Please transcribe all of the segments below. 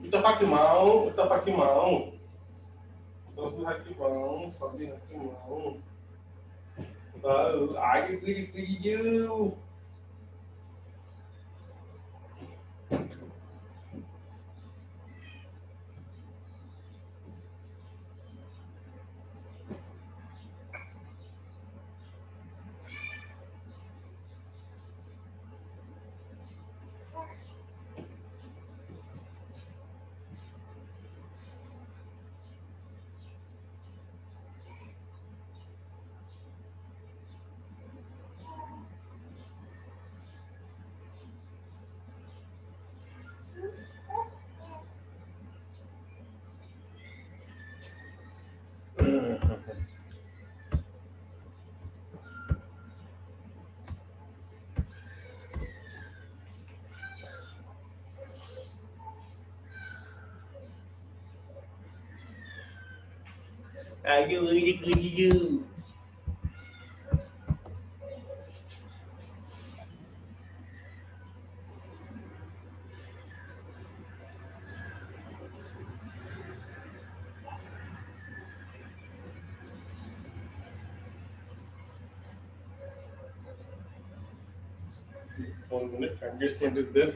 Ito hakimão, ito hakimão. Todo hakimão, sobe hakimão. Águia pediu. Águia pediu. One minute, adjustment is there.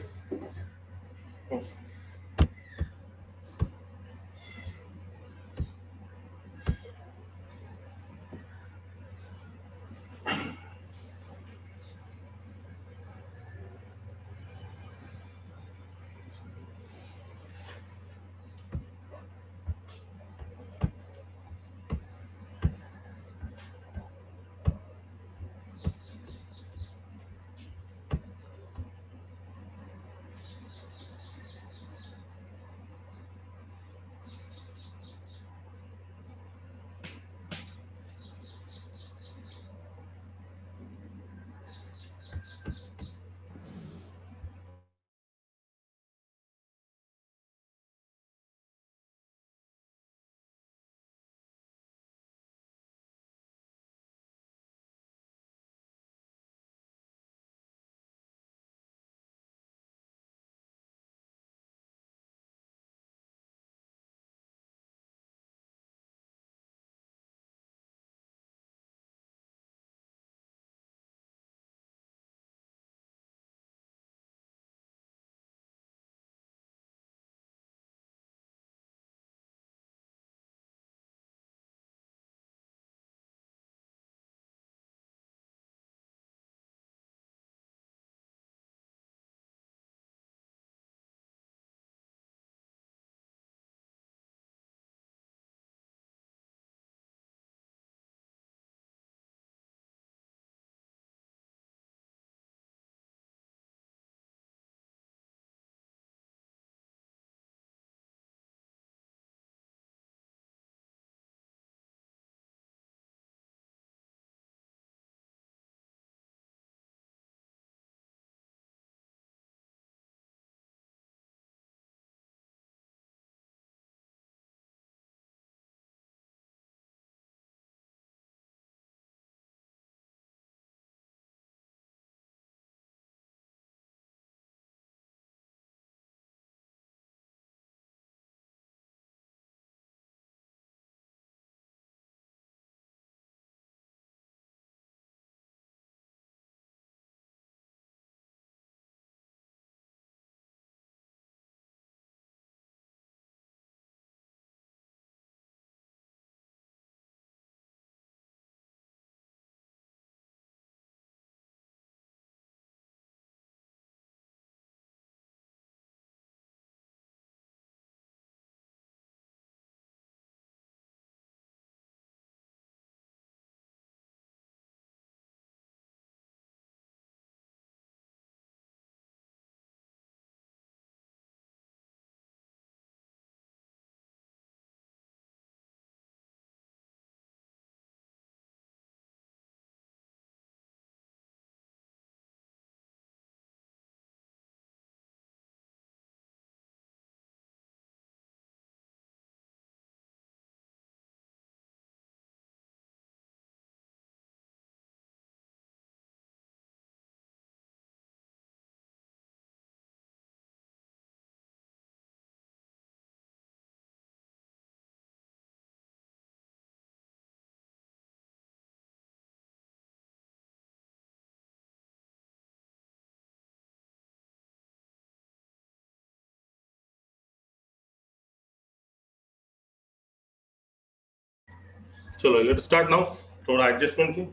चलो let start now, थोड़ा adjustment थी।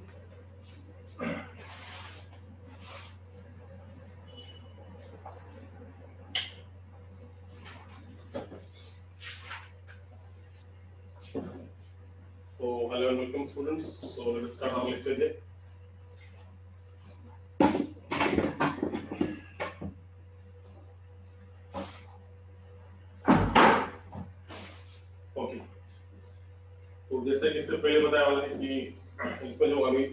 So hello and welcome students. So let us start our lecture today. Okay. तो जैसे कि इससे पहले बताया वाला है कि इसमें जो अभी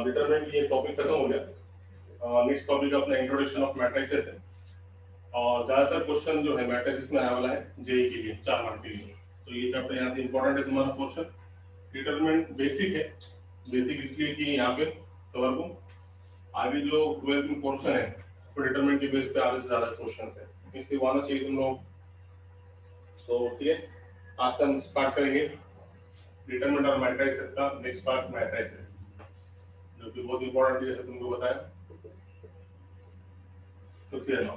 डिटरमिनेंट ये टॉपिक खत्म हो गया। नेक्स्ट टॉपिक अपना इंट्रोडक्शन ऑफ मैट्रिसेस है और ज्यादातर क्वेश्चन जो है मैट्रिसेस में आने वाला है जेई के लिए 4 मार्क के लिए। तो ये चैप्टर यहाँ से इंपॉर्टेंट है तुम्हारा पोर्शन। डिटरमिनेंट बेसिक है, बेसिक इसलिए कि यहाँ पे कवर को आगे जो 12th में पोर्शन है तो डिटरमिनेंट के बेस पे आगे से ज्यादा क्वेश्चंस है, इसलिए वो आना चाहिए तुम लोग। तो ठीक है, आज से हम स्टार्ट करेंगे डिटरमिनेंट और मैट्रिसेस का नेक्स्ट पार्ट मैट्रिसेस, जो कि बहुत इंपॉर्टेंट है जैसे तुमको बताया। तो सी नाउ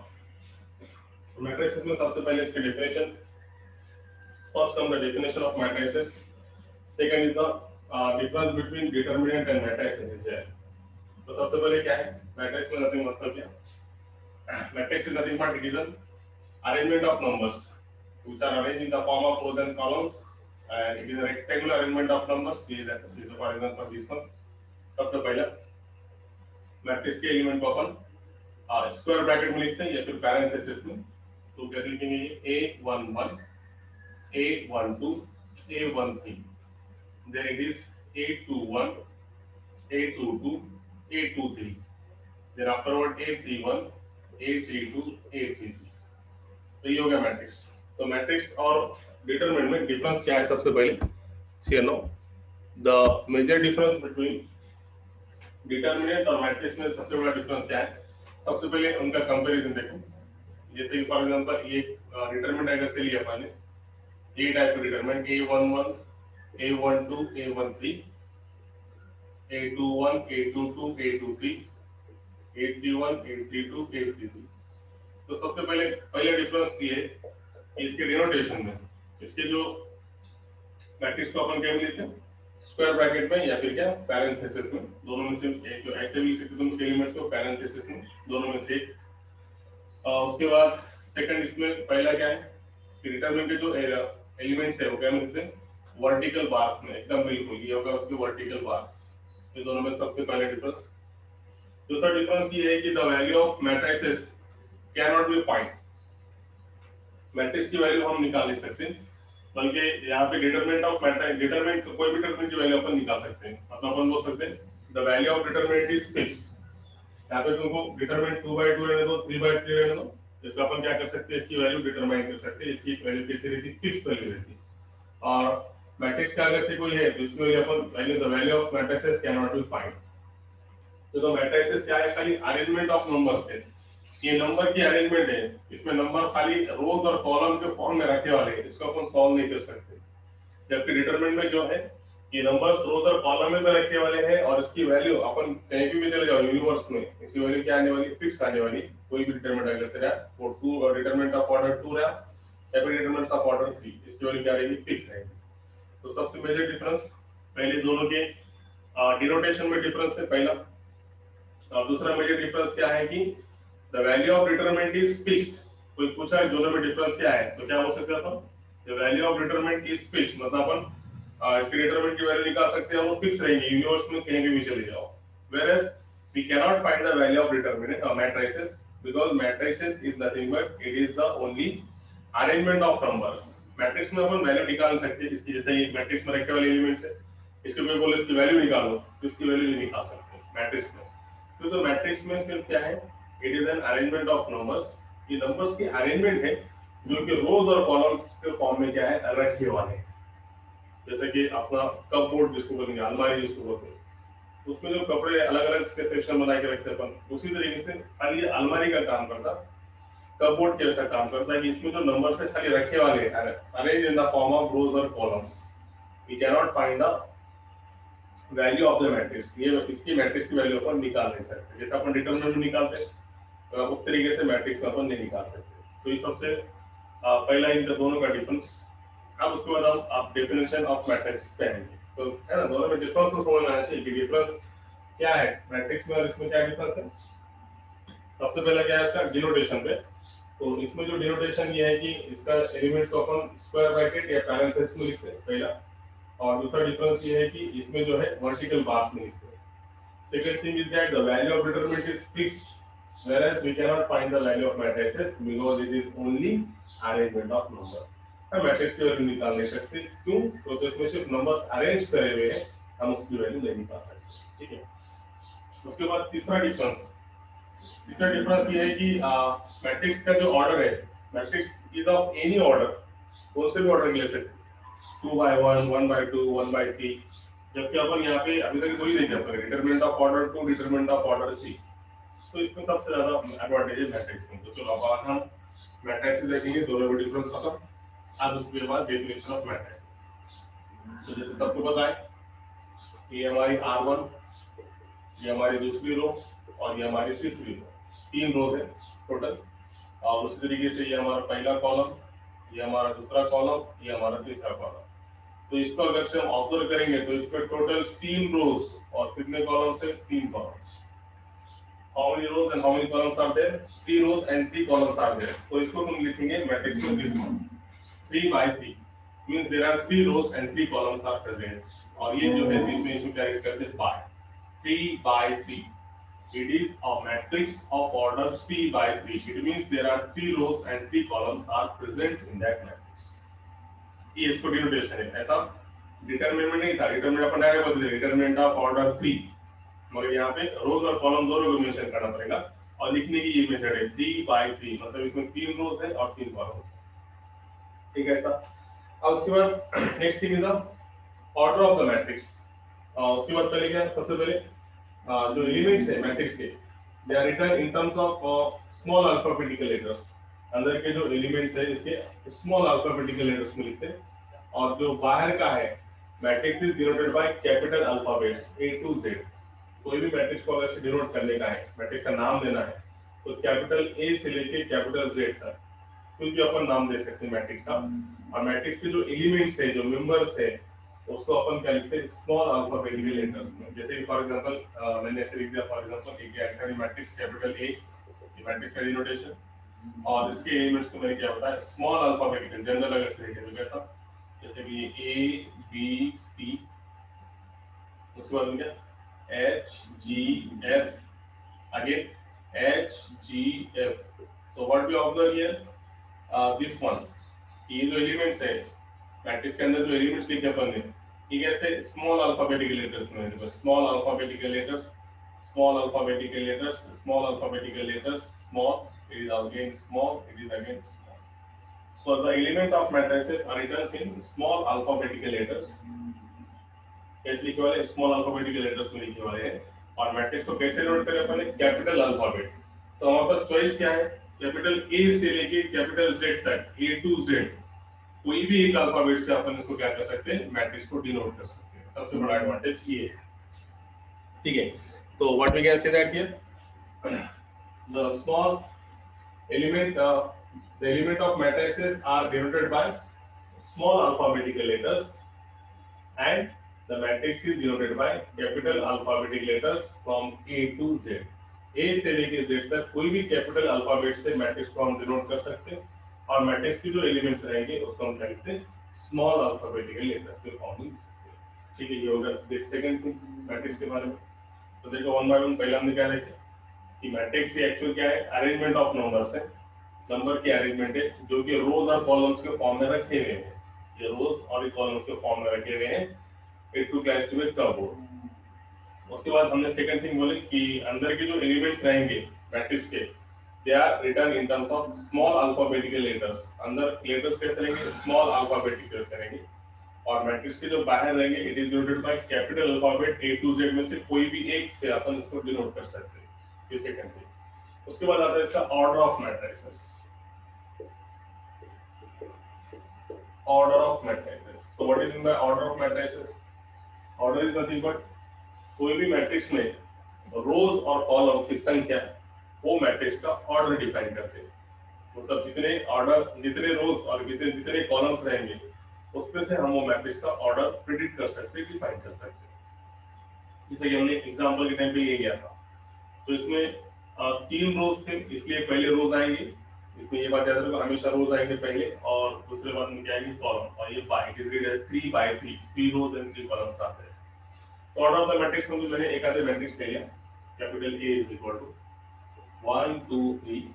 तो मैट्रिसेस में सबसे पहले इसकी definition. First come the definition of matrices, second is the difference between determinant and matrices. तो सबसे पहले क्या है मैट्रिक्स में, नथिंग मतलब क्या, matrix is nothing but it is an arrangement of numbers which are arranged in the form of rows and columns, and it is a rectangular arrangement of numbers. This is for example this one. सबसे पहला matrix के element को अपन square bracket में लिखते हैं या फिर parenthesis में। तो कैसे लिखेंगे, A11 A12 A13, then it is A21 A22 A23, then afterward A31 A32 A33। तो ये हो गया मैट्रिक्स। तो मैट्रिक्स और डिटरमिनेंट में डिफरेंस क्या है सबसे पहले see no. The major difference between determinant और मैट्रिक्स में सबसे बड़ा डिफरेंस क्या है, सबसे पहले उनका कंपैरिजन देखो। जैसे फॉर एग्जांपल ये डिटरमिनेंट अगर से लिया अपन ने, ये टाइप का determinant A11 A12 A13 A21 A22 A23 A31 A32 A33। तो सबसे पहले डिफरेंस ये है इसके डिनोटेशन में। इसके जो मैट्रिक्स को अपन क्या लिखते हैं, स्क्वायर ब्रैकेट में या फिर क्या पैरेंथेसिस में, दोनों में से एक। जो ऐसे भी लिख सकते तुम एलिमेंट्स को पैरेंथेसिस में, दोनों में से एक। उसके बाद सेकंड इसमें पहला क्या है कि डिटरमिनेंट के जो एलिमेंट्स है वो क्या मिलते हैं, वर्टिकल बार्स में, एकदम बिल्कुल ये होगा उसके वर्टिकल बार्स। ये दोनों में सबसे पहला डिफरेंस। दूसरा डिफरेंस ये है कि the value of matrices can not be find. Matrix की वैल्यू हम निकाल नहीं सकते, बल्कि यहाँ पे डिटरमिनेंट ऑफ मैट्रिक्स, डिटरमिनेंट कोई भी डिटरमिनेंट की वैल्यू अपन निकाल सकते हैं। मतलब अपन बोल सकते हैं the value of determinant is fixed. यहाँ पे तुमको डिटरमिनेंट 2/2 रहने दो, 3/3 रहने दो, इसका अपन क्या कर सकते हैं, इसकी वैल्यू डिटरमाइन कर सकते हैं। इसकी वैल्यू कैसी रहती है, फिक्स वैल्यू रहती है। और मैट्रिक्स का अगर से कोई है तो इसमें अपन value the value of matrices can not be find. तो मैट्रिसेस क्या है, खाली अरेंजमेंट ऑफ नंबर्स है। ये नंबर की अरेंजमेंट है, इसमें नंबर खाली रोज और कॉलम के फॉर्म में रखे वाले हैं, इसको अपन सॉल्व नहीं कर सकते। जबकि डिटरमिनेंट में जो है ये नंबर्स रोज और कॉलम में रखे वाले हैं और इसकी वैल्यू अपन कहीं भी चले जाओ यूनिवर्स में, इसकी वैल्यू क्या आने वाली, फिक्स आने वाली। कोई भी डिटरमिनेंट अगर से रहा वो 2 और डिटरमिनेंट ऑफ ऑर्डर 2 रहा या फिर डिटरमिनेंट ऑफ ऑर्डर 3, इसकी वैल्यू क्या रहेगी, फिक्स रहेगी। तो सबसे मेजर डिफरेंस पहले दोनों के डिनोटेशन में डिफरेंस है पहला। और दूसरा मेजर डिफरेंस क्या है कि the value of determinant is fixed। कोई पूछा है दोनों में डिफरेंस क्या है, तो क्या हो सकता था, the value of determinant is fixed, मतलब अपन इसके डिटरमिनेंट की वैल्यू निकाल सकते हैं, वो फिक्स रहेगी यूनिवर्स में कहीं भी चले जाओ। whereas we cannot find the value of determinant or matrices because matrices is nothing but it is the only arrangement of numbers। Matrix में अपन वैल्यू निकाल सकते हैं इसकी, जैसे ये मैट्रिक्स में रखे वाले एलिमेंट्स है, इसके कोई बोले इसकी वैल्यू निकालो तो इसकी वैल्यू नहीं निकाल सकते मैट्रिक्स में। तो मैट्रिक्स में सिर्फ क्या है, it is an arrangement of numbers. ये नंबर्स की अरेंजमेंट है जो कि रोज और कॉलम्स के फॉर्म में क्या है, रखे वाले हैं। जैसे कि अपना कपबोर्ड जिसको बोलेंगे, अलमारी जिसको बोलते हैं, उसमें जो कपड़े अलग अलग सेक्शन बना के रखते हैं अपन, उसी तरीके से खाली अलमारी का काम करता, कपबोर्ड कैसा काम करता है कि इसमें जो नंबर्स है खाली रखे वाले हैं, arrange in the form of rows और columns. We can not find the value of the matrix. ये इसकी मैट्रिक्स की वैल्यू अपन निकाल नहीं सकते, जैसे अपन डिटरमिनेंट में निकालते हैं उस तरीके से मैट्रिक्स में अपन नहीं निकाल सकते। तो ये सबसे पहला इनका दोनों का डिफरेंस। अब उसके बाद आप डेफिनेशन ऑफ मैट्रिक्स पे आएंगे, तो है ना, दोनों में डिफरेंस तो समझ में आना चाहिए कि डिफरेंस क्या है मैट्रिक्स में और इसमें क्या डिफरेंस है। सबसे पहले क्या है इसका डिनोटेशन पे, तो इसमें जो डिनोटेशन ये है कि इसका एलिमेंट्स को अपन स्क्वायर ब्रैकेट या पैरेंथेसिस में लिखते हैं पहला, और दूसरा डिफरेंस ये है कि इसमें जो है वर्टिकल बार्स में लिखते हैं। Second thing is that the value of determinant is fixed, whereas we cannot find the value of matrices because it is only arrangement of numbers. हम मैट्रिक्स की वैल्यू निकाल नहीं सकते, क्यों? तो इसमें सिर्फ नंबर्स अरेंज करे हुए हैं, हम उसकी वैल्यू नहीं निकाल सकते, ठीक है। उसके बाद तीसरा डिफरेंस ये है कि मैट्रिक्स का जो ऑर्डर है, matrix is of any order, कौन से भी ऑर्डर ले सकते, 2 by 1, 1 by 2, 1 by 3, जबकि अपन यहाँ पे अभी तक कोई नहीं कर पाए determinant of order 2, determinant of order 3, तो इसमें सबसे ज्यादा एडवांटेज है मैट्रिक्स में। तो चलो अब हम मैट्रिक्स देखेंगे, दोनों में डिफरेंस खत्म। अब उसके बाद डेफिनेशन ऑफ मैट्रिक्स। तो जैसे सबको पता है ये हमारी R1, ये हमारी दूसरी रो और ये हमारी तीसरी रो, 3 रोज है टोटल, और उसी तरीके से ये हमारा पहला कॉलम, ये हमारा दूसरा कॉलम, ये हमारा तीसरा कॉलम। तो इसको अगर से हम ऑब्जर्व करेंगे तो इस पर टोटल 3 रोज और कितने कॉलम्स है, 3 columns. How many rows and how many columns are there, 3 rows and 3 columns are there. तो इसको हम लिखेंगे मैट्रिक्स में this one 3 by 3 means there are 3 rows and 3 columns are present, और ये जो है इसमें इसको कैरी करते हैं by 3 by 3। It is a matrix of order 3 by 3. It means there are 3 rows and 3 columns are present in that matrix. ये इसको डिनोटेशन है, ऐसा डिटरमिनेंट नहीं था, डिटरमिनेंट अपन डायरेक्ट बोल देते डिटरमिनेंट ऑफ ऑर्डर 3, मगर यहाँ पे रोज और कॉलम दोनों को मेंशन करना पड़ेगा, और लिखने की ये मेथड है 3 by 3, मतलब इसमें 3 रोज है और 3 कॉलम, ठीक है ऐसा। अब उसके बाद next thing is the order of the matrix. उसके बाद पहले क्या, सबसे पहले जो एलिमेंट्स है मैट्रिक्स के, they are written in terms of small alphabetical letters. अंदर के जो एलिमेंट्स है इसके स्मॉल अल्फाबेटिकल लेटर्स में लिखते हैं, और जो बाहर का है matrix is denoted by capital alphabets A to Z। कोई भी मैट्रिक्स को अगर से डिनोट करने का है, मैट्रिक्स का नाम देना है, तो कैपिटल A से लेके कैपिटल Z तक कोई भी अपन नाम दे सकते हैं मैट्रिक्स का। और मैट्रिक्स के जो एलिमेंट्स है, जो मेंबर्स है, उसको अपन क्या लिखते हैं स्मॉल अल्फाबेटिकल लेटर्स में। जैसे फॉर एग्जांपल मैंने ऐसे लिख दिया, फॉर एग्जांपल एक एक्टर मैट्रिक्स कैपिटल A, ये मैट्रिक्स का डिनोटेशन, और इसके एलिमेंट्स को मैंने क्या बताया स्मॉल अल्फाबेटिकल, जनरल अगर से लिखे तो कैसा, जैसे कि A B C, उसके बाद क्या H G F, again H G F। so what we observe here, this one, ये जो एलिमेंट्स है मैट्रिक्स के अंदर, जो एलिमेंट्स लिखे अपन ने, ये कैसे स्मॉल अल्फाबेटिकल लेटर्स में है, small alphabetical letters, small alphabetical letters, small alphabetical letters, small, it is again small, it is again small. So the element of matrices are written in small alphabetical letters. कैसे लिखे वाले small alphabetical letters में लिखे वाले हैं, और matrix को कैसे नोट करें अपन, कैपिटल अल्फाबेट। तो हमारे पास चॉइस क्या है, कैपिटल A से लेके कैपिटल Z तक, A to Z, कोई भी एक अल्फाबेट से अपन इसको क्या कर सकते हैं, मैट्रिक्स को डिनोट कर सकते हैं। सबसे बड़ा एडवांटेज ये है, ठीक है। तो what we can say that here, the small element the element of matrices are denoted by small alphabetical letters, and the matrix is denoted by capital alphabetic letters from A to Z। A से लेके Z तक कोई भी capital alphabet से matrix को हम denote कर सकते हैं, और मैट्रिक्स के जो एलिमेंट्स रहेंगे उसको हम क्या लिखते हैं स्मॉल अल्फाबेटिकल लेटर्स के फॉर्म में लिख सकते हैं, ठीक है। ये होगा सेकंड थिंग मैट्रिक्स के बारे में। तो देखो वन बाय वन, पहले हमने क्या देखा कि मैट्रिक्स की एक्चुअल क्या है, अरेंजमेंट ऑफ नंबर्स है, नंबर के अरेंजमेंट है जो कि रोज और कॉलम्स के फॉर्म में रखे हुए हैं, ये रोज और कॉलम्स के फॉर्म में रखे हुए हैं, it to class to curve. उसके बाद हमने सेकंड थिंग बोली कि अंदर के जो एलिमेंट्स रहेंगे मैट्रिक्स के, they are written in terms of small alphabetical letters. अंदर लेटर्स कैसे रहेंगे, स्मॉल अल्फाबेटिकल रहेंगे, और मैट्रिक्स के जो बाहर रहेंगे it is denoted by capital alphabet A to Z में से कोई भी एक से अपन इसको डिनोट कर सकते हैं, ये सेकंड थिंग। उसके बाद आता है इसका order of matrices. Order of matrices, तो what is mean by order of matrices, order is nothing but कोई भी मैट्रिक्स में रोज और कॉलम की संख्या वो मैट्रिक्स का ऑर्डर डिफाइन करते हैं। मतलब जितने ऑर्डर, जितने रोज और जितने कॉलम्स रहेंगे उसमें से हम वो मैट्रिक्स का ऑर्डर प्रिडिक्ट कर सकते हैं, डिफाइन कर सकते हैं। जैसे कि हमने एग्जांपल के टाइम पे ये किया था, तो इसमें 3 रोज थे, इसलिए पहले रोज आएंगे, इसमें ये बात याद रखो हमेशा रोज आएंगे पहले, और दूसरे बाद में क्या आएंगे कॉलम, और ये by it is read as 3 by 3, 3 rows and 3 columns आते हैं। तो ऑर्डर ऑफ द मैट्रिक्स में मैंने एक आधे मैट्रिक्स ले लिया, capital A is equal to 1 2 3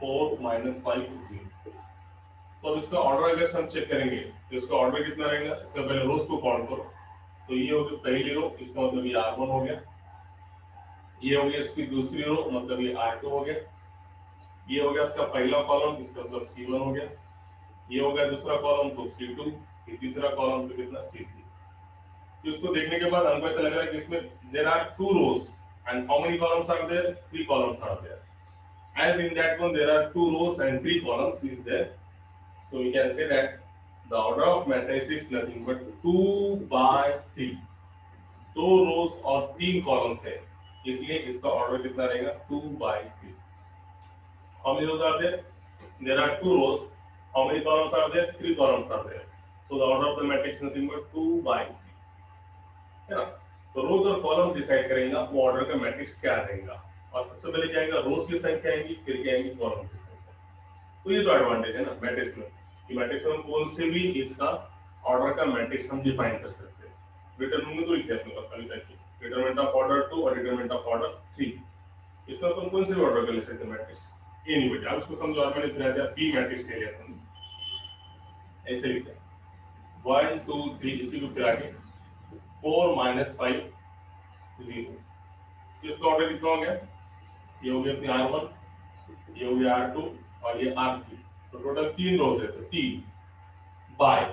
4 -5 0। तो अब इसका ऑर्डर अगर हम चेक करेंगे तो इसका ऑर्डर कितना रहेगा, इसका पहले रोज को काउंट करो, तो ये हो गई पहली रो, इसका मतलब ये R1 हो गया, ये हो गया इसकी दूसरी रो, मतलब ये R2 हो गया, ये हो गया इसका पहला कॉलम, इसका मतलब C1 हो गया, ये हो गया दूसरा कॉलम तो C2, ये तीसरा कॉलम तो कितना C3। तो इसको देखने के बाद हमको ऐसा लग रहा है कि इसमें there are 2 rows and how many columns are there, 3 columns are there, as in that one there are 2 rows and 3 columns is there, so we can say that the order of matrix is nothing but 2 by 3, 2 rows और 3 columns है, इसलिए इसका order कितना रहेगा 2 by 3। How many rows are there? There are 2 rows. How many columns are there? 3 columns are there. So the order of the matrix is nothing but 2 by 3, है ना। तो रोज और कॉलम डिसाइड करेंगे वो ऑर्डर का matrix क्या रहेगा, और सबसे पहले क्या आएगा रोज की संख्या आएगी, फिर क्या आएगी कॉलम की संख्या। तो ये तो एडवांटेज है ना मैट्रिक्स में, कि मैट्रिक्स में कौन से भी इसका ऑर्डर का मैट्रिक्स हम डिफाइन कर सकते हैं। डिटरमिनेंट में तो लिखते हैं अपने पास खाली करके, डिटरमिनेंट ऑफ ऑर्डर 2 और डिटरमिनेंट ऑफ ऑर्डर 3, इसमें तुम कौन से भी ऑर्डर कर ले सकते हैं मैट्रिक्स, ये नहीं बेटा। अब इसको समझो, आप मैंने फिर दिया पी मैट्रिक्स ले लिया समझो, ऐसे लिखते हैं 1 2 3, इसी को फिर आगे 4 -5 0। इसका ऑर्डर कितना हो गया, ये हो गया अपनी R1, ये हो गया R2 और ये R3, तो टोटल 3 रोज है, तो 3 बाय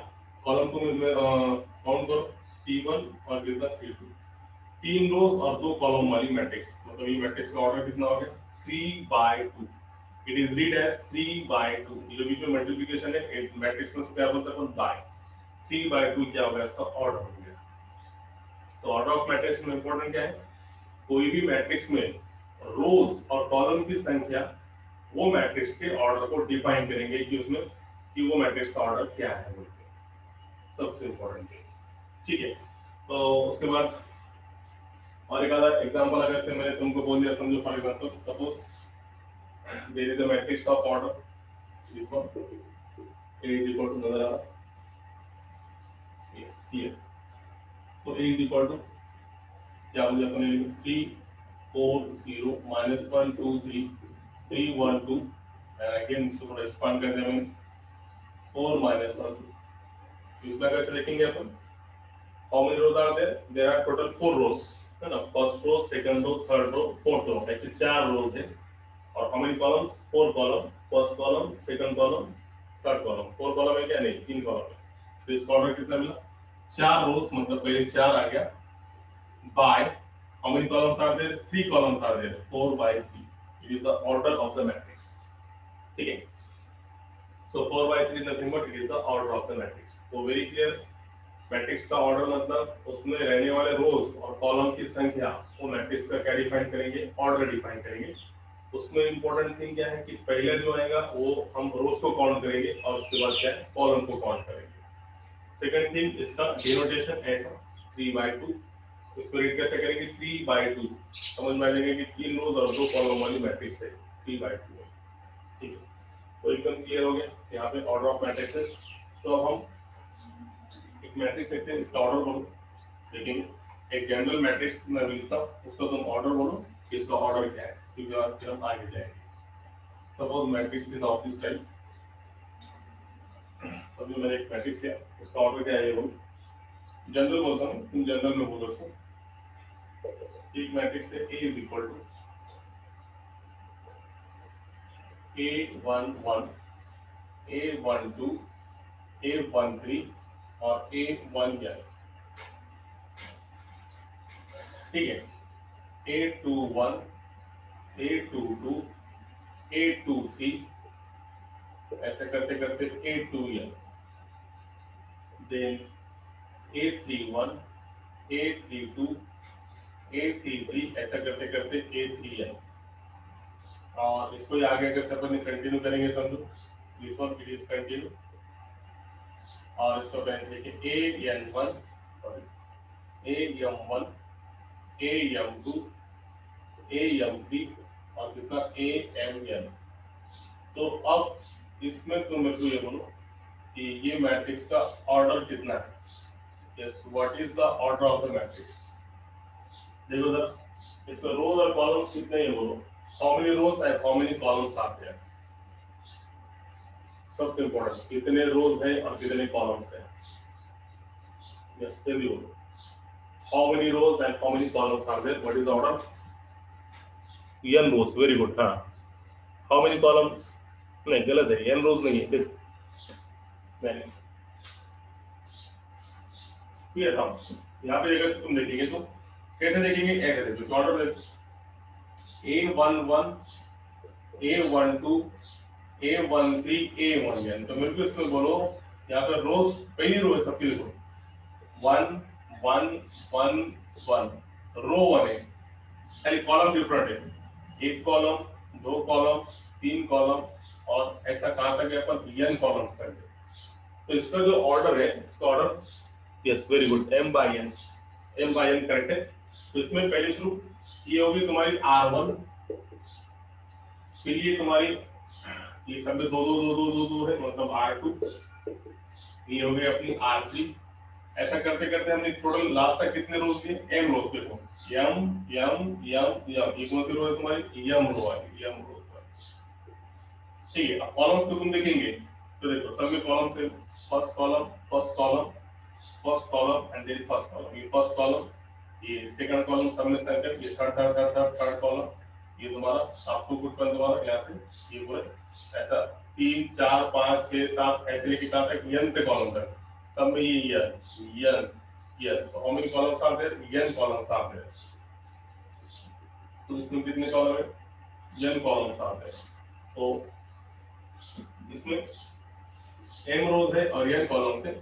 कॉलम को काउंट करो C1 और कितना C2, 3 रोज और 2 कॉलम वाली मैट्रिक्स, मतलब ये मैट्रिक्स का ऑर्डर कितना हो गया 3 by 2, it is read as 3 by 2। ये जो बीच में मल्टीप्लिकेशन है मैट्रिक्स में क्या बोलते हैं बाय, 3 by 2 क्या होगा इसका ऑर्डर हो गया। तो ऑर्डर ऑफ मैट्रिक्स में इंपॉर्टेंट क्या है, कोई भी मैट्रिक्स में रोज और कॉलम की संख्या वो मैट्रिक्स के ऑर्डर को डिफाइन करेंगे कि उसमें कि वो मैट्रिक्स का ऑर्डर क्या है बोल के, सबसे इंपॉर्टेंट है, ठीक है। तो उसके बाद और एक आधा एग्जांपल अगर से मैंने तुमको बोल दिया समझो, for example suppose there is a matrix of order this one, A is equal to नजर आ रहा, yes here, so A is equal to क्या हो गया अपने 3 4 0 -1 2 3 3 1 2 and again इसको थोड़ा एक्सपांड कर दें मैंने 4 -1 2। इसमें कैसे लिखेंगे अपन, how many rows are there, there are total 4 rows है ना, first row second row third row fourth row, actually 4 rows है, और how many columns, 4 column, first column second column third column, 4 column है क्या, नहीं 3 कॉलम है, तो इसका ऑर्डर कितना मिला 4 रोज, मतलब पहले 4 आ गया bye how many columns are there, 3 columns are there, 4 by 3, it is the order of the matrix, ठीक है। so 4 by 3 is nothing but it is the order of the matrix। so very clear, matrix का order मतलब उसमें रहने वाले रोज और column की संख्या, वो मैट्रिक्स का क्या डिफाइन करेंगे, ऑर्डर डिफाइन करेंगे। उसमें इंपॉर्टेंट थिंग क्या है कि पहले जो आएगा वो हम रोज को काउंट करेंगे और उसके बाद क्या है कॉलम को काउंट करेंगे। सेकंड थिंग इसका डिनोटेशन ऐसा 3 by 2, इसको रीड कैसे करेंगे 3 by 2, समझ में आ जाएगा कि 3 रोज और 2 कॉलम वाली मैट्रिक्स है 3 by 2, ठीक है। तो एकदम क्लियर हो गया यहाँ पे ऑर्डर ऑफ मैट्रिक्स। तो अब हम एक मैट्रिक्स लिखते हैं, इसका ऑर्डर बोलो, लेकिन एक जनरल मैट्रिक्स मैं लिखता हूँ उसका तुम ऑर्डर बोलो, इसका ऑर्डर क्या है, फिर हम आगे जाएंगे। Suppose matrix is of this type, अभी मैंने एक मैट्रिक्स लिया, इसका ऑर्डर क्या है ये बोलो, जनरल बोलता हूँ तुम जनरल में बोलो उसको। एक मैट्रिक्स है A is equal to A11 A12 A13 और A1 क्या है, ठीक है, A21 A22 A23 ऐसे करते करते A2n, then A31 A32 A33 ऐसा करते करते A3n, और इसको आगे अगर से अपन कंटिन्यू करेंगे समझो, this one it is continue और इसको कहेंगे कि AN1, sorry AM1, AM2, AM3 और कितना AMN। तो अब इसमें तुम मेरे को ये बोलो कि ये मैट्रिक्स का ऑर्डर कितना है। Yes, what is the order of the matrix. देखो सर, इसमें रोज और कॉलम्स कितने हैं बोलो। How many rows and how many columns आते हैं। सबसे इंपॉर्टेंट, कितने रोज हैं और कितने कॉलम्स हैं। यस, जल्दी बोलो। How many rows and how many columns are there, what is the order. n rows, very good. हाँ, हाउ मेनी कॉलम्स, नहीं गलत है, n रोज नहीं है, देख नहीं ये था। यहाँ पे अगर तुम देखेंगे तो कैसे देखेंगे, ऐसे देखो order A11, A12, A13, A1n। तो मेरे को इसमें बोलो, यहाँ पे रोज पहली रो है सबकी, देखो 1 1 1 1, रो 1 है, खाली कॉलम डिफरेंट है, एक कॉलम, दो कॉलम, तीन कॉलम, और ऐसा कहाँ तक है अपन n कॉलम्स तक है। तो इसका जो ऑर्डर है, इसका order, yes very good, m by n, correct है। तो इसमें पहले शुरू ये होगी तुम्हारी R1, फिर ये तुम्हारी, ये सब में दो दो दो दो दो दो है, मतलब R2, ये हो गई अपनी R3। ऐसा करते करते हमने टोटल लास्ट तक कितने रोज दिए, m रोज। देखो m m m m, ये कौन सी रो है तुम्हारी, m रो वाली, m रोज वाली। ठीक है, अब कॉलम्स को तुम देखेंगे तो देखो सब में कॉलम्स है, first column, first column, first column and then first column, ये फर्स्ट कॉलम, ये सेकंड कॉलम, सब में सेकंड, ये third third third third third column, ये तुम्हारा आपको कुछ कर दोबारा यहाँ से ये पूरा ऐसा 3 4 5 6 7 ऐसे लेके कहाँ तक n पे कॉलम तक, सब में ये n n। So how many columns are there, n columns are there. तो इसमें कितने कॉलम है, n कॉलम्स आर देयर। तो इसमें m रोज है और n कॉलम्स है।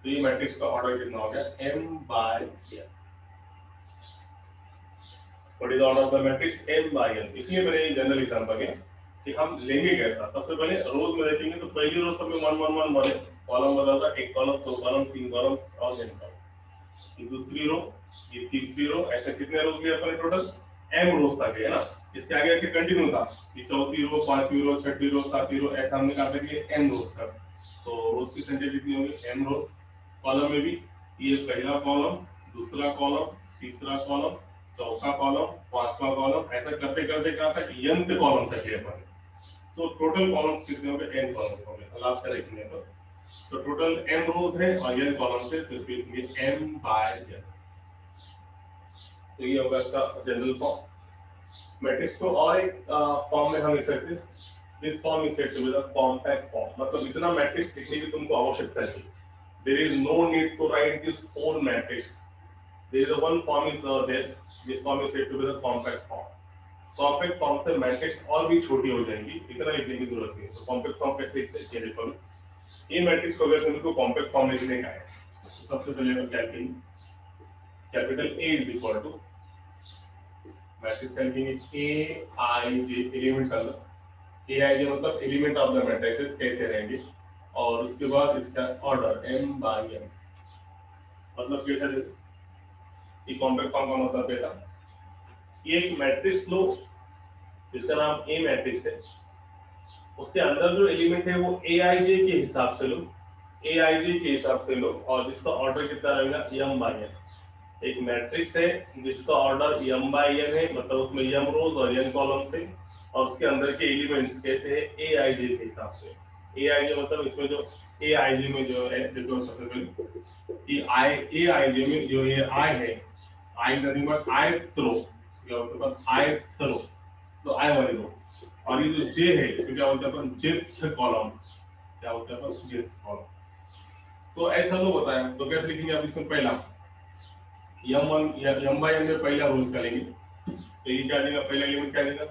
तो ये मैट्रिक्स का ऑर्डर कितना हो गया, m by n। What is order of the matrix, m by n। इसलिए मैंने ये जनरल एग्जांपल किया कि हम लेंगे कैसा। सबसे पहले रोज में देखेंगे तो पहली रो सब में 1 1 1 1 है, कॉलम बदलता है, एक कॉलम, दो कॉलम, तीन कॉलम और n कॉलम। ये दूसरी रो, ये तीसरी रो, ऐसे कितने रोज लिए अपने टोटल, m रोज तक है ना। इसके आगे ऐसे कंटिन्यू था कि चौथी रो, पांचवी रो, छठी रो, सातवीं रो, ऐसा हमने कहा था कि m रोज तक। तो रोज की संख्या कितनी होगी, m रोज। कॉलम में भी ये पहला कॉलम, दूसरा कॉलम, तीसरा कॉलम, चौथा कॉलम, पांचवा कॉलम, ऐसा करते करते कहाँ तक, nth कॉलम तक है अपन। तो टोटल कॉलम्स कितने हो गए, n कॉलम्स हो गए लास्ट का देखने पर। तो टोटल m रोज है और n कॉलम्स है, तो इसको लिखेंगे m by n। तो ये होगा इसका जनरल फॉर्म। मैट्रिक्स को और एक फॉर्म में हम लिख सकते हैं, this form is said to be the compact form. मतलब इतना मैट्रिक्स लिखने की तुमको आवश्यकता है, there is no need to write this whole matrix, there is a one form is there, this form is said to be the compact form। Compact form से matrix और भी छोटी हो जाएंगी, इतना लिखने की जरूरत नहीं है। तो कॉम्पैक्ट फॉर्म कैसे लिख सकते हैं, देखो ये मैट्रिक्स को अगर हमको कॉम्पैक्ट फॉर्म लिखने का है तो सबसे पहले हम क्या लिखेंगे, capital A is equal to, matrix का लिखेंगे A I J, एलिमेंट्स अंदर A I J मतलब एलिमेंट ऑफ द मैट्रिक्स कैसे रहेंगे, और उसके बाद इसका ऑर्डर m by n। मतलब कैसा, जैसे कॉम्पैक्ट फॉर्म का मतलब कैसा, ये एक मैट्रिक्स लो जिसका नाम A मैट्रिक्स है, उसके अंदर जो एलिमेंट है वो Aij के हिसाब से लो, Aij के हिसाब से लो, और जिसका ऑर्डर कितना रहेगा, m by n। एक मैट्रिक्स है जिसका ऑर्डर m by n है, मतलब उसमें m रोज और n कॉलम्स है, और उसके अंदर के एलिमेंट्स कैसे है, Aij के हिसाब से। Aij मतलब इसमें जो Aij में जो है, देखो सबसे पहले कि Aij में जो ये I है, I नथिंग बट ith रो, क्या होता है ith रो, तो I वाली रो। और ये जो J है इसको क्या बोलते हैं अपन, jth कॉलम, क्या बोलते हैं अपन, jth कॉलम। तो ऐसा लो बताया, तो कैसे लिखेंगे आप इसमें, पहला m1 या m by n में पहला रो इसका लेंगे, तो ये क्या देगा, पहला एलिमेंट क्या देगा,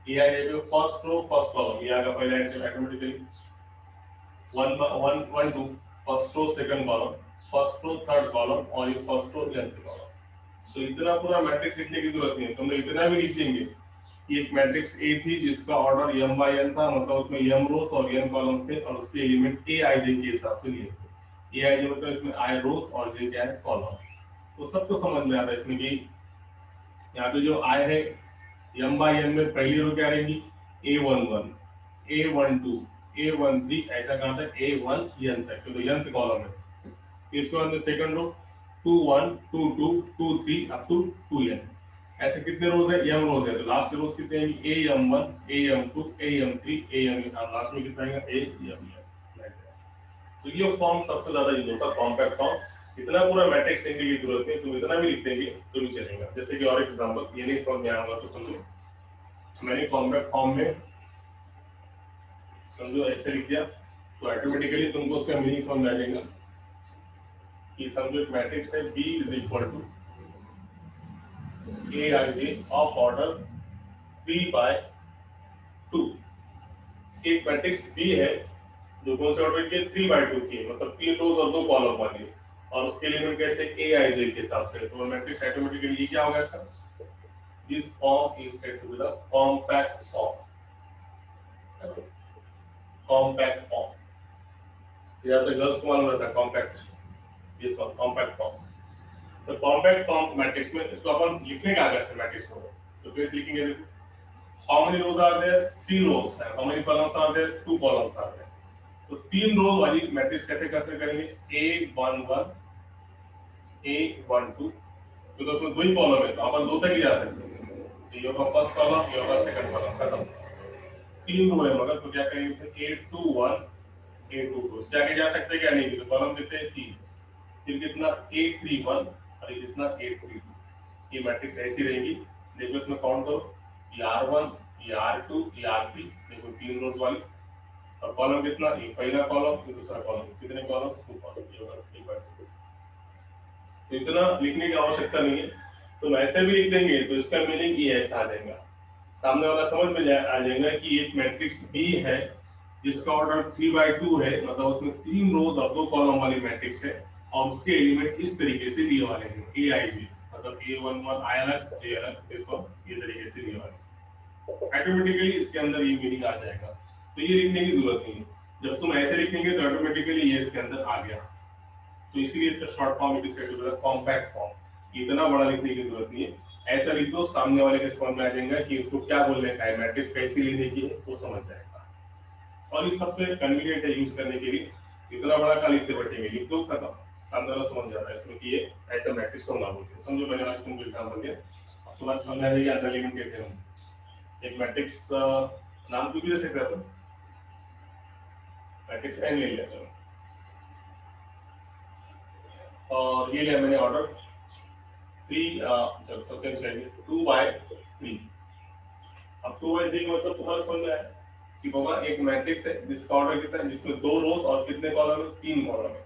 Ai पे फर्स्ट रो फर्स्ट कॉलम, ये आएगा पहला element automatically 1 1 1 2, first row second column, first row third column, और ये फर्स्ट रो nth कॉलम। तो इतना पूरा मैट्रिक्स लिखने की जरूरत नहीं है, तुमने इतना भी लिख देंगे कि एक मैट्रिक्स A थी जिसका ऑर्डर m by n था, मतलब उसमें m रोज और n कॉलम्स थे, और उसके एलिमेंट Aij के हिसाब से लिए थे। ए आई जे मतलब इसमें आई रोज और जे क्या है कॉलम। तो सबको समझ में आता है इसमें कि यहाँ पे जो आई है एम बाई एम में पहली रो क्या रहेगी A11 A12 A13 ऐसा कहा था A1 एन तक तो एन कॉलम है। इसके बाद में second row 21 22 23 up to 2n ऐसे कितने रोज है एम रोज है तो लास्ट रोज कितने आएंगे AM1 AM2 AM3 AM और लास्ट में कितना आएगा AMn। तो ये फॉर्म सबसे ज्यादा यूज होता है कॉम्पैक्ट फॉर्म। इतना पूरा मैट्रिक्स लिखने की जरूरत नहीं, तुम इतना भी लिख देंगे तो भी चलेगा। जैसे कि और एग्जांपल ये नहीं समझ में आएगा तो समझो मैंने कॉम्पैक्ट फॉर्म में समझो ऐसे लिख दिया तो ऑटोमेटिकली तुमको उसका मीनिंग समझ आ जाएगा कि समझो एक मैट्रिक्स है B is equal to Aij of order 3/2। एक मैट्रिक्स B है जो कौन से ऑर्डर की 3/2 की है मतलब 3 रोज और 2 कॉलम वाली है और उसके एलिमेंट कैसे Aij के हिसाब से तो मैट्रिक्स ऑटोमेटिकली ये क्या होगा इसका this form is said to be the compact form. Compact form या तो गर्ल्स को मालूम रहता है compact this form compact form. तो कॉम्पैक्ट फॉर्म मैट्रिक्स में इसको अपन लिखने का अगर से मैट्रिक्स को तो कैसे लिखेंगे देखो how many rows are there 3 rows and how many columns are there 2 columns are there। तो 3 रो वाली मैट्रिक्स कैसे करेंगे A11 A12 तो उसमें 2 ही कॉलम है तो अपन 2 तक ही जा सकते हैं तो ये होगा फर्स्ट कॉलम ये होगा सेकंड कॉलम खत्म। 3 रो है मगर तो क्या करेंगे A21 A22 इससे आगे जा सकते हैं क्या नहीं तो कॉलम कितने 3 फिर कितना A31 और ये कितना A32 ये मैट्रिक्स ऐसी रहेगी। देखो इसमें काउंट करो ये R1 ये R2 ये R3 देखो 3 रोज वाली और कॉलम कितना ये पहला कॉलम ये दूसरा कॉलम कितने कॉलम 2 कॉलम ये होगा 3/2। तो इतना लिखने की आवश्यकता नहीं है तुम ऐसे भी लिख देंगे तो इसका मीनिंग ये ऐसा आ जाएगा सामने वाला समझ में आ जाएगा कि एक मैट्रिक्स B है जिसका ऑर्डर 3/2 है मतलब उसमें 3 रोज और 2 कॉलम वाली मैट्रिक्स है और उसके एलिमेंट इस तरीके से दिए वाले हैं Aij मतलब A11 I अलग J अलग इसको ये तरीके से दिए वाले ऑटोमेटिकली इसके अंदर ये मीनिंग आ जाएगा। तो ये लिखने की जरूरत नहीं है जब तुम ऐसे लिखेंगे तो ऑटोमेटिकली ये इसके अंदर आ गया तो इसीलिए इसका short form it is said to be the compact form. इतना बड़ा लिखने की जरूरत नहीं है ऐसा लिख दो सामने वाले के समझ में आ जाएगा कि उसको क्या बोलने का है मैट्रिक्स कैसी लेने की है वो समझ जाएगा और ये सबसे कन्वीनियंट है यूज करने के लिए। इतना बड़ा का लिखते बैठेंगे लिख दो खत्म सामने वाला समझ जाता है इसमें कि ये ऐसा मैट्रिक्स होगा बोलते समझो मैंने आज तुमको एग्जांपल दिया अब तुम्हारे समझ में आ जाएगा अंदर एलिमेंट कैसे होंगे। एक मैट्रिक्स नाम भी दे सकते हैं मैट्रिक्स n ले लिया चलो और ये लिया मैंने ऑर्डर 3 जब सबसे चाहिए 2/3। अब 2/3 का मतलब तुम्हारा समझ में आया कि बाबा एक मैट्रिक्स है जिसका ऑर्डर कितना है जिसमें 2 रोज और कितने कॉलम है 3 कॉलम है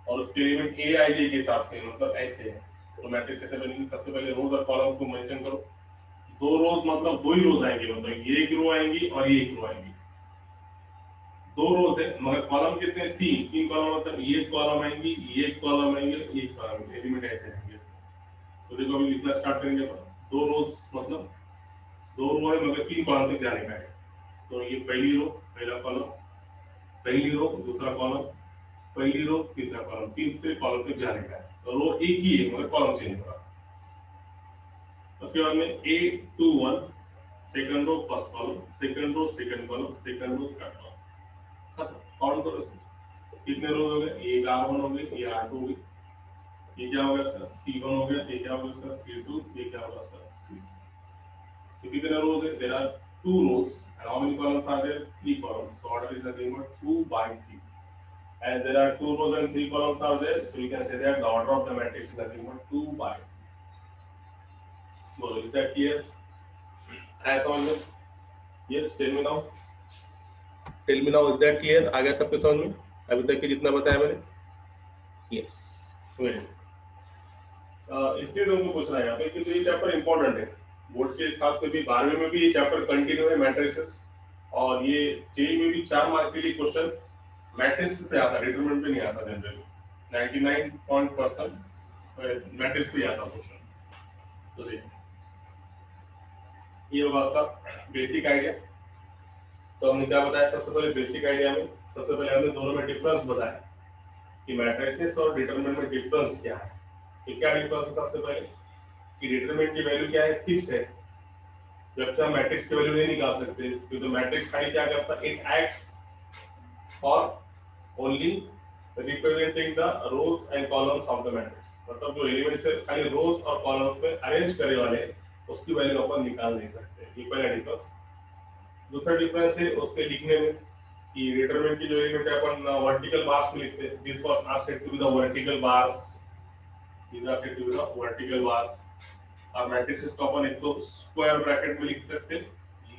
और उसके एलिमेंट Aij के हिसाब से मतलब ऐसे है तो मैट्रिक्स कैसे बनेगी सबसे पहले रोज और कॉलम को मेंशन करो 2 रोज मतलब 2 ही रोज आएंगे मतलब ये एक रो आएंगी और ये एक रो आएंगी 2 रोज है मगर कॉलम कितने 3 कॉलम मतलब ये एक कॉलम आएंगी ये एक कॉलम आएंगे ये एक कॉलम एलिमेंट ऐसे आएंगे। तो देखो अभी लिखना स्टार्ट करेंगे 2 रोज मतलब 2 रो है मगर 3 कॉलम तक जाने का है तो ये पहली रो पहला कॉलम पहली रो दूसरा कॉलम पहली रो तीसरा कॉलम 3 से कॉलम तक जाने का है तो रो एक ही है मगर कॉलम चेंज हो रहा है। उसके बाद में A21 second row first column second row second column second row third column खत्म काउंट करो कितने रोज हो गए ये R1 हो गए ये R2 हो गए ये क्या हो गया इसका C1 हो गया ये क्या हो गया इसका C2 ये क्या होगा इसका C3। तो कितने रोज है there are 2 rows and how many columns are there 3 columns so order is nothing but 2/3 and there are 2 rows and 3 columns are there so you can say that the order of the matrix is nothing but 2/3। बोलो is that clear आया समझ में yes tell me now is that clear आ गया सबके समझ में अभी तक के जितना बताया मैंने yes वेरी इसलिए तुमको पूछना है यहाँ पे क्योंकि ये चैप्टर इंपॉर्टेंट है बोर्ड के हिसाब से भी 12वीं में भी ये चैप्टर कंटिन्यू है मैट्रिसेस और ये जेईई में भी 4 मार्क के लिए क्वेश्चन मैट्रिक्स पे आता है डिटरमिनेंट पे नहीं आता जनरली 99% मैट्रिक्स पे आता क्वेश्चन। तो देखिए ये होगा उसका बेसिक आइडिया। तो हमने क्या बताया सबसे पहले बेसिक आइडिया में सबसे पहले हमने दोनों में डिफरेंस बताया कि मैट्रिसेस और डिटरमिनेंट में डिफरेंस क्या है। तो क्या डिफरेंस है? सबसे पहले कि डिटरमिनेंट की वैल्यू क्या है? फिक्स है, जबकि हम मैट्रिक्स की वैल्यू नहीं निकाल सकते, क्योंकि मैट्रिक्स खाली क्या करता है? It acts for only representing the rows and columns of the matrix, मतलब जो एलिमेंट्स है खाली रोज और कॉलम्स में अरेंज करने वाले उसकी वैल्यू अपन निकाल नहीं सकते। ये पहला डिफरेंस। दूसरा डिफरेंस है उसके लिखने में कि डिटरमिनेंट की जो एलिमेंट है अपन वर्टिकल बार्स में लिखते हैं। This was are said to be the vertical bars, these are said to be the vertical bars। और मैट्रिक्स को अपन एक तो स्क्वायर ब्रैकेट में लिख सकते हैं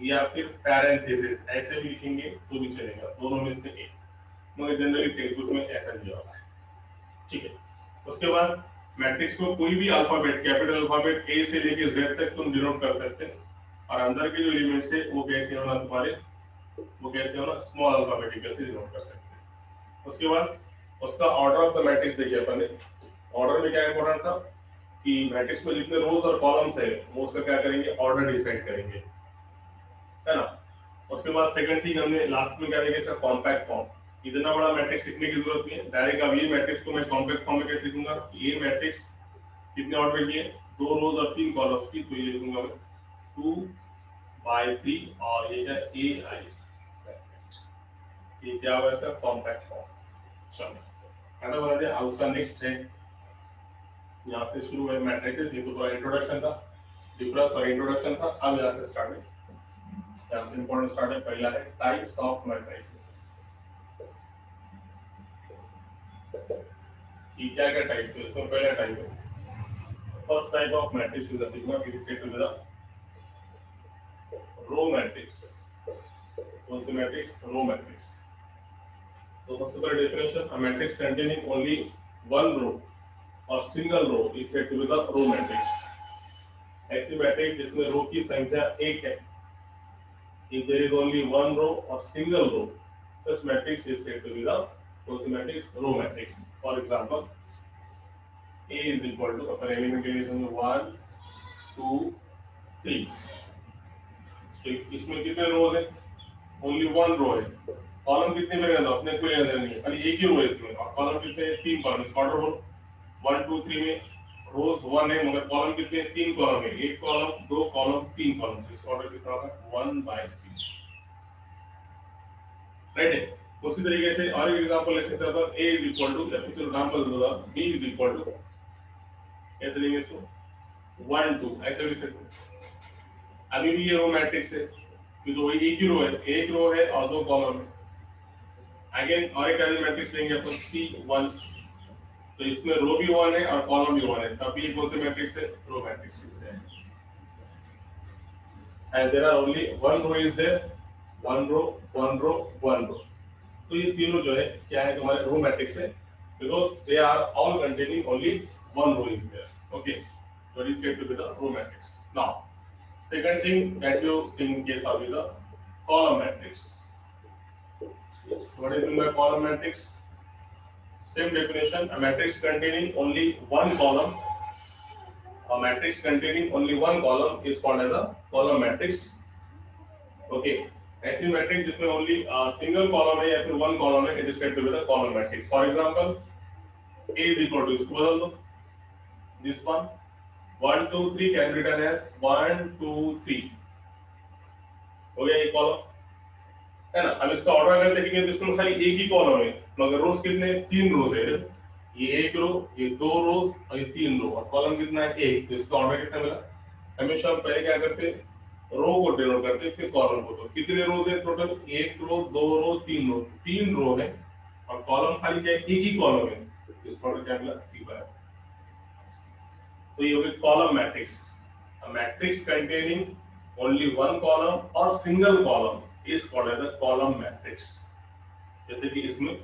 या फिर पैरेंथेसिस, ऐसे भी लिखेंगे तो भी चलेगा, दोनों में से एक, मगर जनरली टेक्स्ट बुक में ऐसा दिया हुआ है। ठीक है, उसके बाद मैट्रिक्स को कोई भी अल्फाबेट, कैपिटल अल्फाबेट ए से लेके जेड तक तुम डिनोट कर सकते हैं, और अंदर के जो एलिमेंट्स है वो कैसे होना तुम्हारे, वो कैसे होना स्मॉल अल्फाबेटिकल से डिनोट कर सकते हैं। उसके बाद उसका ऑर्डर ऑफ द मैट्रिक्स देखिए अपन ने, ऑर्डर में क्या इंपॉर्टेंट था कि मैट्रिक्स में जितने रोज और कॉलम्स है वो उसका क्या करेंगे? ऑर्डर डिसाइड करेंगे, है ना। उसके बाद सेकंड थिंग हमने लास्ट में क्या देखा? इसका कॉम्पैक्ट फॉर्म। इतना बड़ा मैट्रिक्स लिखने की जरूरत नहीं है, डायरेक्ट अब ये मैट्रिक्स को मैं कॉम्पैक्ट फॉर्म में कैसे लिखूंगा? ये मैट्रिक्स कितने ऑर्डर की है? 2 रोज और 3 कॉलम्स की, तो ये लिखूंगा मैं 2/3, और ये है AI, ये क्या होगा इसका कॉम्पैक्ट फॉर्म। चलो ऐसा बना दिया। अब उसका नेक्स्ट है, यहाँ से शुरू है मैट्रिसेस, ये तो पूरा इंट्रोडक्शन था, डिफरेंस और इंट्रोडक्शन था। अब यहाँ से स्टार्ट है, यहाँ से इंपॉर्टेंट स्टार्ट है, पहला है टाइप्स ऑफ मैट्रिसेस। ये क्या क्या टाइप है? इसमें पहला टाइप है, first type of matrix is the sigma, it is said to be the row matrix. कौन सी मैट्रिक्स? Row matrix. तो सबसे पहले definition, a matrix containing only one row और single row is said to be the row matrix. ऐसी matrix जिसमें row की संख्या एक है, if there is only one row or single row, such matrix is said to be the matrix row matrix। For example, A is equal to upon element में 1 2 3, तो इसमें कितने रोज है? ओनली वन रो है। कॉलम कितने में रहता है? अपने कोई लेना नहीं है, खाली एक ही रो है इसमें, और कॉलम कितने हैं? 3 कॉलम। इसका ऑर्डर बोलो, 1 2 3 में रोज 1 है, मगर कॉलम कितने हैं? 3 कॉलम है, एक कॉलम, दो कॉलम, 3 कॉलम। इसका ऑर्डर कितना होगा? 1/3, राइट है। उसी तरीके से और एक एग्जांपल ले सकते हैं, a इज इक्वल टू, या फिर एग्जांपल दूंगा, b इज इक्वल टू, ऐसे लिखेंगे इसको 1 2, ऐसे लिख सकते हैं। अभी भी ये रो मैट्रिक्स है, तो वही एक ही रो है, एक रो है और दो कॉलम है। अगेन और एक ऐसे मैट्रिक्स लेंगे अपन C1, तो इसमें रो भी 1 है और कॉलम भी 1 है, तब ये कौन से मैट्रिक्स है? रो मैट्रिक्स है। And there are only one row is there, one row one row one row. तो ये तीनों जो है क्या है? तुम्हारे रो मैट्रिक्स है, because they are all containing only one row is there. Okay, so it is said to be the row matrix. Now, second thing that you see in case of the column matrix. What is meant by column matrix? Same definition: a matrix containing only one column. A matrix containing only one column is called as a column matrix. Okay. ऐसी matrix जिसमें only single column है या फिर one column है, it is said to be the column matrix. For example, A is equal to, इसको बदल दो, this one 1 2 3 can be written as 1 2 3, हो गया ये कॉलम, है ना। अब इसका ऑर्डर अगर देखेंगे तो इसमें खाली एक ही कॉलम है, मगर रोज कितने? 3 रोज है, ये एक रो, ये 2 रोज और ये 3 रो, और कॉलम कितना है? 1। तो इसका ऑर्डर कितना मिला? हमेशा हम पहले क्या करते हैं? रो को डिनोट करते हैं, फिर कॉलम को। तो कितने रोज है टोटल? 1 रो 2 रो 3 रो, 3 रो है, और कॉलम खाली क्या है? एक ही कॉलम है, इसका ऑर्डर क्या मिला? 3/। तो ये हो गई column matrix. A matrix containing only one column और single column is called as a column matrix. जैसे कि इसमें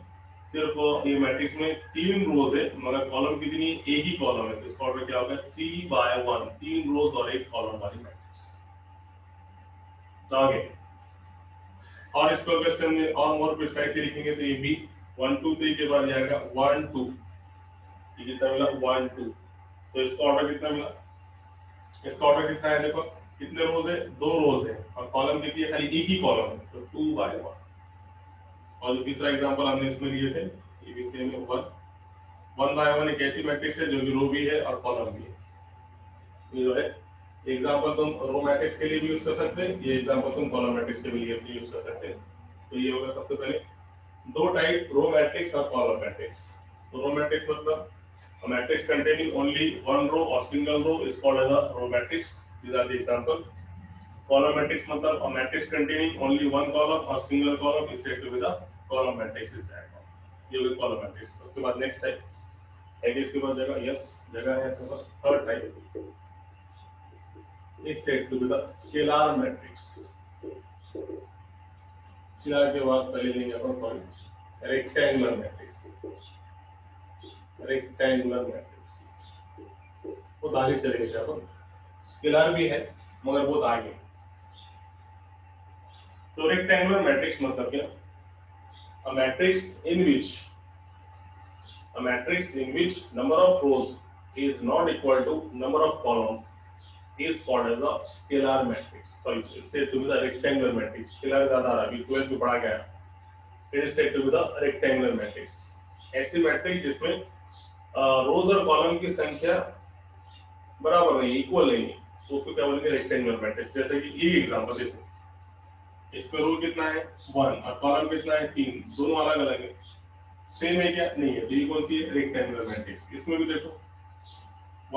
सिर्फ ये मैट्रिक्स में 3 रोज है, मगर कॉलम कितनी? एक ही कॉलम है, तो इसका ऑर्डर क्या होगा? 3/1, 3 रोज और एक कॉलम वाली मैट्रिक्स। आगे और इसको अगर से हमने और मोर प्रिसाइजली लिखेंगे तो ये भी 1 2 3 के बाद जाएगा 1 2, ये कितना मिला? 1 2। तो इसका ऑर्डर कितना मिला? इसका ऑर्डर कितना है? देखो कितने रोज है? 2 रोज है, और कॉलम कितनी है? खाली एक ही कॉलम है, तो 2/1। और जो तीसरा एग्जांपल हमने इसमें लिए थे, ये भी सेम है 1 वन बाय वन एक ऐसी मैट्रिक्स है जो कि रो भी है और कॉलम भी है। ये जो है एग्जांपल तुम रो मैट्रिक्स के लिए भी यूज कर सकते हैं, ये एग्जांपल तुम कॉलम मैट्रिक्स के लिए भी यूज कर सकते हैं। तो ये होगा सबसे पहले दो टाइप, रो मैट्रिक्स और कॉलम मैट्रिक्स। तो रो मैट्रिक्स मतलब a matrix containing only one row or single row is called as a row matrix. These are the example. Column matrix मतलब a matrix containing only one column or single column is said to be the column matrix is that one. ये होगी column matrix। उसके बाद next type है कि इसके बाद जगह yes जगह है तो third type is said to be the scalar matrix। scalar के बाद पहले लेंगे अपन sorry rectangular matrix। rectangular matrix वो आगे चलेंगे अपन, स्केलर भी है मगर बहुत आगे। तो रेक्टेंगुलर मैट्रिक्स मतलब क्या? a matrix in which number of rows is not equal to number of columns is called as a scalar matrix। sorry it's said to be the rectangular matrix। scalar ज्यादा आ रहा है, अभी 12 में पढ़ा गया है। it is said to be the rectangular matrix। ऐसी matrix जिसमें रोज और कॉलम की संख्या बराबर नहीं, इक्वल नहीं, तो उसको क्या बोलेंगे? Rectangular matrix. जैसे कि ये एग्जांपल देखो, इसमें रो कितना है 1 और कॉलम कितना है 3, दोनों अलग अलग है, सेम है क्या? नहीं है। तो ये कौन सी है? Rectangular matrix. इसमें भी देखो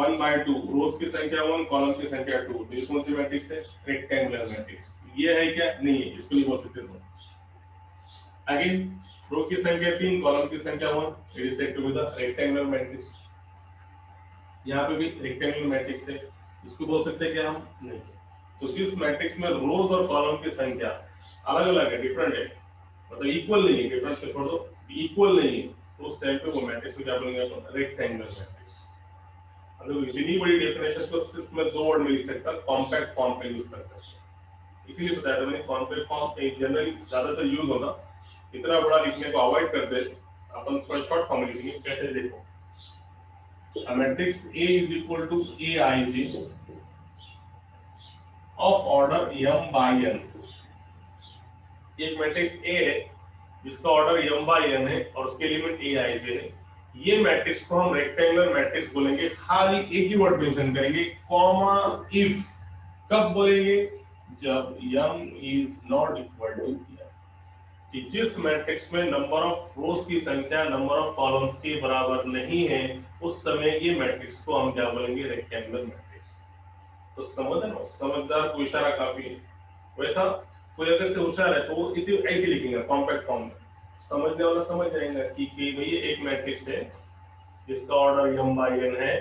1/2, रोज की संख्या 1 कॉलम की संख्या 2, तो ये कौन सी मैट्रिक्स है? Rectangular matrix. ये है क्या? नहीं है, इसको नहीं बोल सकते तुम। अगेन रो की संख्या 3 कॉलम की संख्या 1, it is said to be the rectangular matrix. यहाँ पे भी रेक्टेंगुलर मैट्रिक्स है, इसको बोल सकते हैं क्या हम? नहीं। तो जिस मैट्रिक्स में रोज और कॉलम की संख्या अलग अलग है, डिफरेंट है, मतलब इक्वल नहीं है, डिफरेंस को छोड़ दो, इक्वल नहीं है, तो उस टाइप पे वो मैट्रिक्स को क्या बोलेंगे अपन? Rectangular matrix. अगर इतनी बड़ी डेफिनेशन को सिर्फ मैं दो वर्ड में लिख सकता, कॉम्पैक्ट फॉर्म पे यूज कर सकते। इसीलिए बताया था मैंने, कॉम्पैक्ट फॉर्म एक जनरली ज्यादातर यूज होगा, इतना बड़ा लिखने को अवॉइड करते, अपन थोड़ा शॉर्ट फॉर्म लिखेंगे। कैसे देखो, a matrix A is equal to Aij of order m by n। एक मैट्रिक्स A है जिसका ऑर्डर m by n है और उसके एलिमेंट Aij है। ये मैट्रिक्स को हम रेक्टेंगुलर मैट्रिक्स बोलेंगे। खाली एक ही वर्ड मेंशन करेंगे, कॉमा इफ। कब बोलेंगे? जब m is not equal to n। कि जिस मैट्रिक्स में नंबर ऑफ रोज की संख्या नंबर ऑफ कॉलम्स के बराबर नहीं है, उस समय ये मैट्रिक्स को हम क्या बोलेंगे? Rectangular matrix. तो समझना, समझदार को इशारा काफी है। वैसा कोई अगर से होशियार है तो वो इसी ऐसे लिखेंगे कॉम्पैक्ट फॉर्म में, समझने वाला समझ जाएगा कि भई एक मैट्रिक्स है जिसका ऑर्डर m by n है,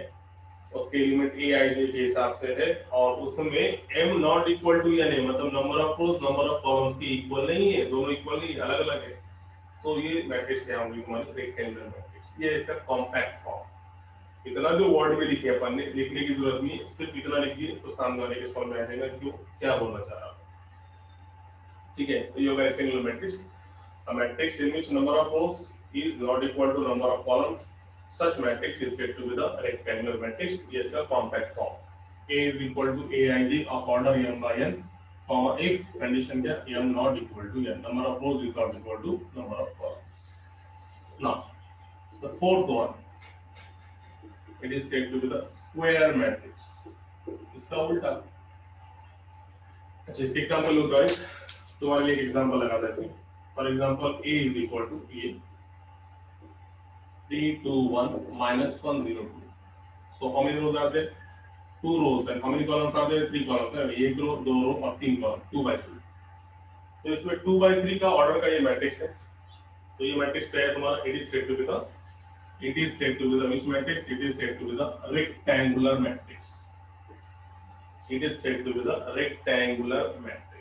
उसके एलिमेंट Aij के हिसाब से है और उसमें m not equal to n है, मतलब number of rows number of columns की इक्वल नहीं है, दोनों इक्वल नहीं, अलग अलग है। तो ये मैट्रिक्स क्या होगी? हमारी रेक्टेंगुलर मैट्रिक्स। ये इसका कॉम्पैक्ट फॉर्म। इतना जो वर्ड में लिखे अपन ने, लिखने की जरूरत नहीं है, सिर्फ इतना लिखिए तो सामने वाले के समझ में आ जाएगा क्यों क्या बोलना चाह रहा है। ठीक है, तो ये होगा rectangular matrix. A matrix in which number of rows is not equal to number of columns, such matrix is said to be the rectangular matrix। ये इसका compact form। A is equal to Aij of order m by n, comma if condition क्या? m not equal to n, number of rows is not equal to number of columns। Now the fourth one, it is said to be the square matrix। इसका उल्टा। अच्छा, इसके example लो guys, तुम्हारे लिए एक example लगा देते हैं। For example, A is equal to A 3 2 1 minus 1 0 2। So how many rows are there? 2 rows and how many columns are there? 3 columns है, एक रो, दो रो और 3 कॉलम, 2/3। तो इसमें 2/3 का ऑर्डर का ये मैट्रिक्स है। तो ये मैट्रिक्स क्या है तुम्हारा? It is said to be the which matrix? It is said to be the rectangular matrix। It is said to be the rectangular matrix।